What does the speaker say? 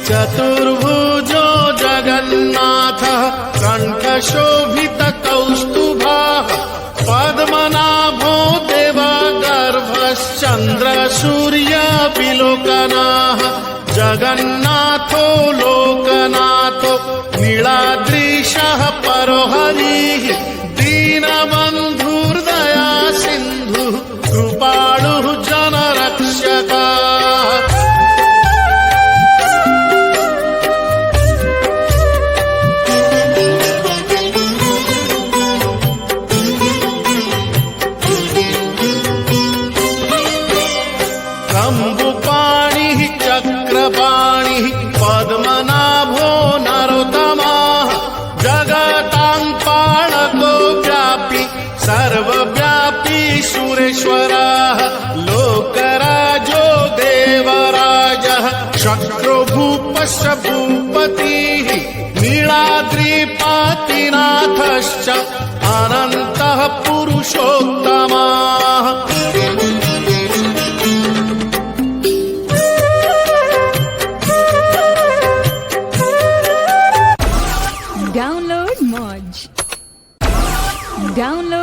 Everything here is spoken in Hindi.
चतुर्भुजो जगन्नाथः कण्ठशोभितकौस्तुभः पद्मनाभो देवगर्भश्चन्द्रसूर्यविलोकनः जगन्नाथो लोकनाथो नीलाद्रीशः परो हरिः दीनबन्धुर्दया सिन्धुः कृपाणुः जनरक्षकः। शम्भुपाणिः चक्रपाणिः पद्मनाभो नरोत्तमः जगतां पालको व्यापी सर्वव्यापी सुरेश्वरः लोकराजो देवराजः शक्रो भूपश्च भूपतिः नीलाद्रिपतिनाथश्च अनन्तः पुरुषोत्तमः। Download Moj. Download